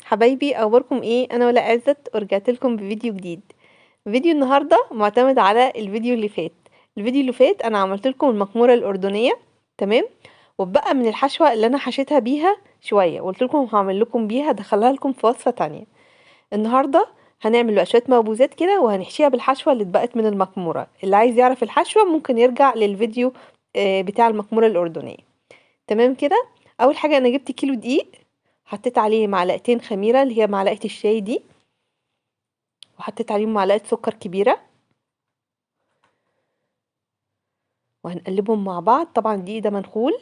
حبايبي، اخباركم ايه؟ انا ولا عزت ورجعت لكم بفيديو جديد. فيديو النهارده معتمد على الفيديو اللي فات. الفيديو اللي فات انا عملت لكم المكموره الاردنيه. تمام. وبقى من الحشوه اللي انا حشيتها بيها شويه وقلت لكم هعمل لكم بيها، دخلها لكم في وصفه تانية. النهارده هنعمل بقى شويه مخبوزات كده وهنحشيها بالحشوه اللي اتبقت من المكموره. اللي عايز يعرف الحشوه ممكن يرجع للفيديو بتاع المكموره الاردنيه. تمام كده. اول حاجه انا جبت كيلو دقيق، حطيت عليه معلقتين خميره اللي هي معلقه الشاي دي، وحطيت عليهم معلقه سكر كبيره، وهنقلبهم مع بعض. طبعا الدقيق ده منخول.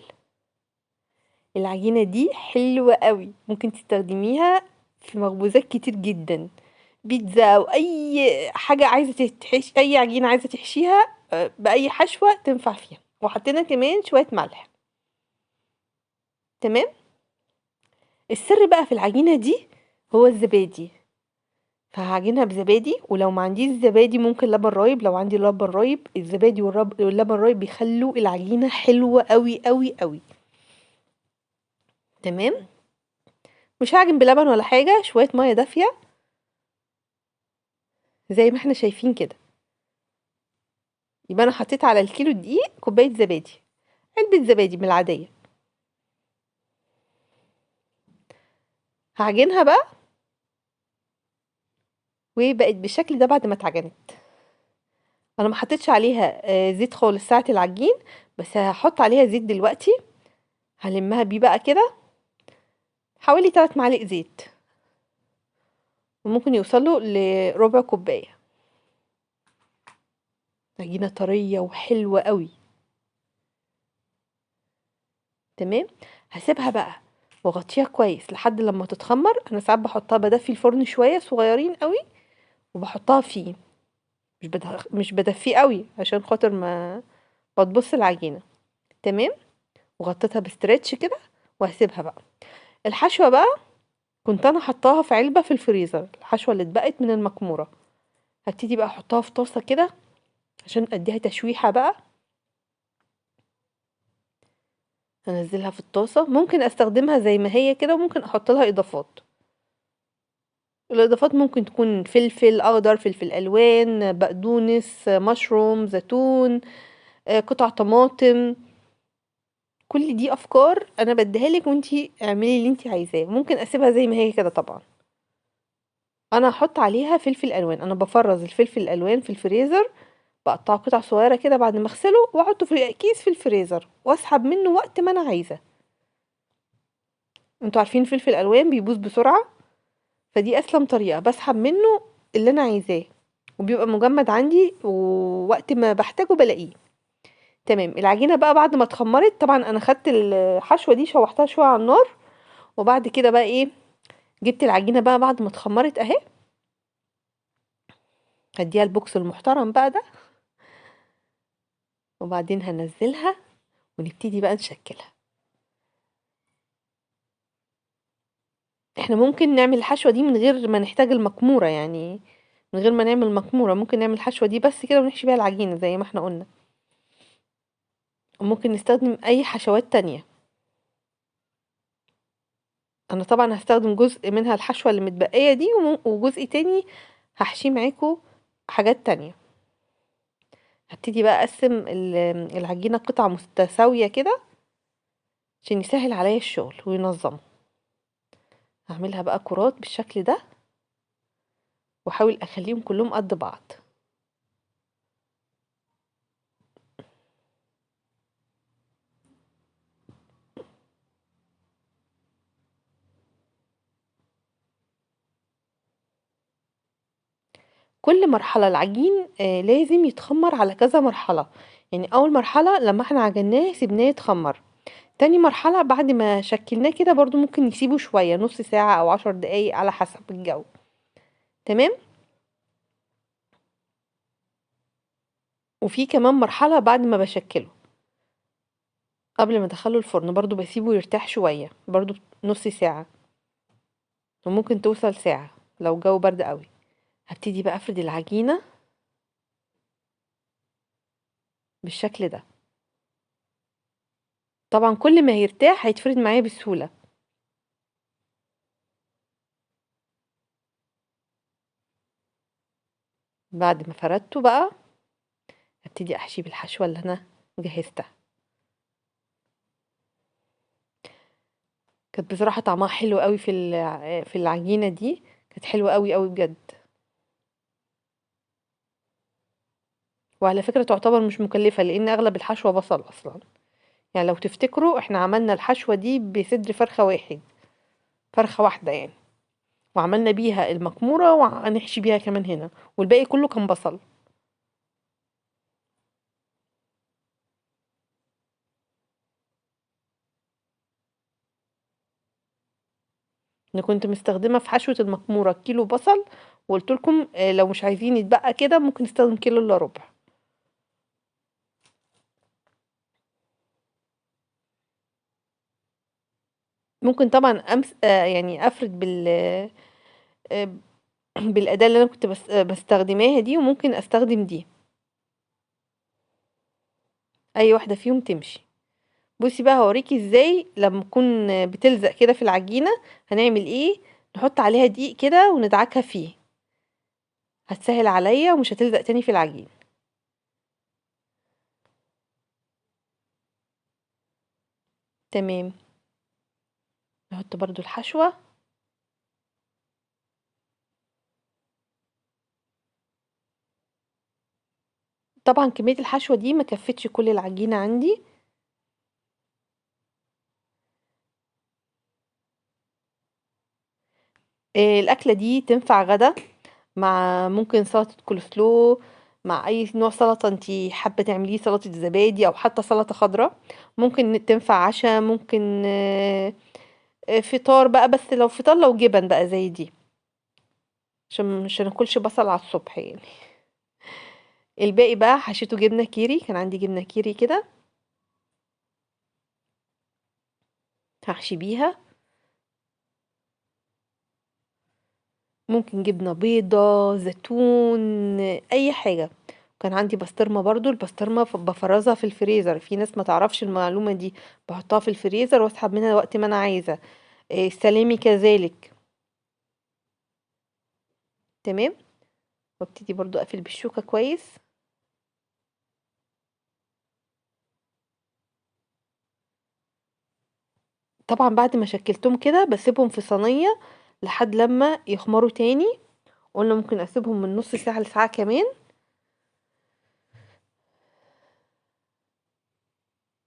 العجينه دي حلوه قوي، ممكن تستخدميها في مخبوزات كتير جدا، بيتزا او اي حاجه عايزه تحشي، اي عجينه عايزه تحشيها باي حشوه تنفع فيها. وحطينا كمان شويه ملح. تمام. السر بقى في العجينه دي هو الزبادي، فهعجنها بزبادي. ولو ما عنديش زبادي ممكن لبن رايب. لو عندي لبن رايب، الزبادي واللبن رايب بيخلوا العجينة حلوة قوي قوي قوي. تمام. مش هعجن بلبن ولا حاجة، شوية مية دافية زي ما احنا شايفين كده. يبقى انا حطيت على الكيلو دقيق كوباية زبادي، علبة زبادي من العادية. هعجنها بقى وبقت بالشكل ده بعد ما اتعجنت. انا ما حطيتش عليها زيت خالص ساعة العجين، بس هحط عليها زيت دلوقتي. هلمها بيه بقى كده حوالي 3 معالق زيت، وممكن يوصلوا لربع كوباية. عجينة طرية وحلوة قوي. تمام. هسيبها بقى واغطيها كويس لحد لما تتخمر. انا ساعات بحطها بدفي الفرن شوية صغيرين قوي وبحطها فيه، مش بدفيه قوي عشان خاطر ما تبص العجينة. تمام. وغطيتها بستريتش كده وهسيبها بقى. الحشوة بقى كنت انا حطاها في علبة في الفريزر، الحشوة اللي اتبقت من المكمورة. هبتدي بقى احطها في طاسة كده عشان اديها تشويحة بقى. هنزلها في الطاسة، ممكن استخدمها زي ما هي كده وممكن احط لها اضافات. الاضافات ممكن تكون فلفل اخضر، فلفل الوان، بقدونس، مشروم، زيتون، قطع طماطم. كل دي افكار انا بديها لك وانتي اعملي اللي انتي عايزاه. ممكن اسيبها زي ما هي كده طبعا. انا هحط عليها فلفل الوان. انا بفرز الفلفل الالوان في الفريزر، بقطعه قطع صغيره كده بعد ما اغسله واحطه في كيس في الفريزر واسحب منه وقت ما انا عايزه. انتوا عارفين الفلفل الالوان بيبوظ بسرعه، فدي اسلم طريقه بسحب منه اللي انا عايزاه، وبيبقى مجمد عندي ووقت ما بحتاجه بلاقيه. تمام. العجينه بقى بعد ما اتخمرت، طبعا انا خدت الحشوه دي شوحتها شويه على النار، وبعد كده بقى ايه، جبت العجينه بقى بعد ما اتخمرت اهي. هديها البوكس المحترم بقى ده، وبعدين هنزلها ونبتدي بقى نشكلها. احنا ممكن نعمل الحشوه دي من غير ما نحتاج المكموره، يعني من غير ما نعمل مكموره ممكن نعمل الحشوه دي بس كده ونحشي بيها العجينه زي ما احنا قلنا. وممكن نستخدم اي حشوات تانية. انا طبعا هستخدم جزء منها الحشوة اللي متبقية دي، وجزء تاني هحشيه معاكم حاجات تانية. هبتدي بقى اقسم العجينة قطع متساوية كده عشان يسهل عليا الشغل وينظمه. هعملها بقى كرات بالشكل ده، واحاول اخليهم كلهم قد بعض. كل مرحلة العجين لازم يتخمر على كذا مرحلة. يعني اول مرحلة لما احنا عجناه سيبناه يتخمر. تاني مرحلة بعد ما شكلناه كده برضو ممكن نسيبه شوية، نص ساعة او 10 دقايق على حسب الجو. تمام. وفي كمان مرحلة بعد ما بشكله قبل ما ادخله الفرن، برضو بسيبه يرتاح شوية، برضو نص ساعة، وممكن توصل ساعة لو الجو برد قوي. هبتدي بقى افرد العجينة بالشكل ده. طبعا كل ما هيرتاح هيتفرد معايا بسهولة. بعد ما فردته بقى هبتدي احشي بالحشوة اللي انا جهزتها. كانت بصراحة طعمها حلو قوي في العجينة دي، كانت حلوة قوي قوي بجد. وعلى فكرة تعتبر مش مكلفة لان اغلب الحشوة بصل اصلا. يعني لو تفتكروا احنا عملنا الحشوة دي بصدر فرخة واحد، فرخة واحدة يعني، وعملنا بيها المكمورة وهنحشي بيها كمان هنا، والباقي كله كان بصل. انا كنت مستخدمة في حشوة المكمورة كيلو بصل، وقلت لكم لو مش عايزين يتبقى كده ممكن نستخدم كيلو الا ربع. ممكن طبعا أمس يعني افرد آه، بالأداة اللي انا كنت بستخدماها دي، وممكن استخدم دي، اي واحدة فيهم تمشي. بصي بقى هوريكي ازاي لما تكون بتلزق كده في العجينة هنعمل ايه. نحط عليها دقيق كده وندعكها فيه، هتسهل عليا ومش هتلزق تاني في العجين. تمام. نحط برضو الحشوة. طبعا كمية الحشوة دي ما كفتش كل العجينة عندي. الأكلة دي تنفع غدا، مع ممكن سلطة كولسلو، مع أي نوع سلطة انتي حابة تعمليه، سلطة زبادي أو حتى سلطة خضراء. ممكن تنفع عشاء، ممكن فطار بقى، بس لو فطار لو جبن بقى زي دي، عشان مش هناكلش بصل على الصبح يعني. الباقي بقى حشيته جبنة كيري، كان عندي جبنة كيري كده هحشي بيها. ممكن جبنة بيضة، زيتون، أي حاجة. كان عندي بسطرمة برضو، البسطرمة بفرزها في الفريزر، في ناس ما تعرفش المعلومة دي، بحطها في الفريزر واسحب منها وقت ما انا عايزة. السلامي كذلك. تمام. وابتدي برضو اقفل بالشوكة كويس. طبعا بعد ما شكلتهم كده بسيبهم في صينية لحد لما يخمروا تاني. قلنا ممكن اسيبهم من نص ساعة لساعة كمان.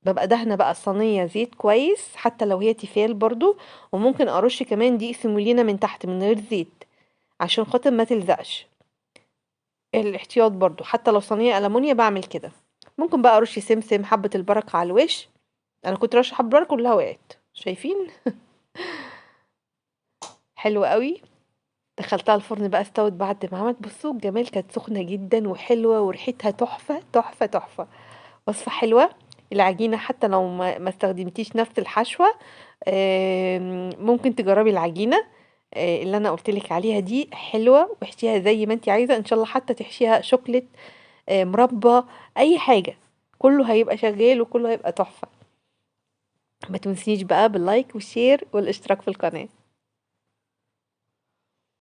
ببقى دهنة بقى الصينية زيت كويس، حتى لو هي تيفال برضو، وممكن ارش كمان دقيق سيمولينا من تحت من غير زيت، عشان خاطر ما تلزقش. الاحتياط برضو، حتى لو صينية ألمونيا بعمل كده. ممكن بقى ارش سمسم، حبة البركة على الوش. انا كنت رشه حبة البركة كلها وقعت، شايفين؟ حلو قوي. دخلتها الفرن بقى استوت بعد ما عملت، بصوا الجمال، كانت سخنة جدا وحلوة وريحتها تحفة تحفة تحفة. وصفة حلوة. العجينة حتى لو ما استخدمتيش نفس الحشوة، ممكن تجربي العجينة اللي انا قلتلك عليها دي حلوة، واحشيها زي ما انت عايزة، ان شاء الله حتى تحشيها شوكليت، مربى، اي حاجة، كله هيبقى شغال وكله هيبقى تحفة. ما تنسيش بقى باللايك والشير والاشتراك في القناة.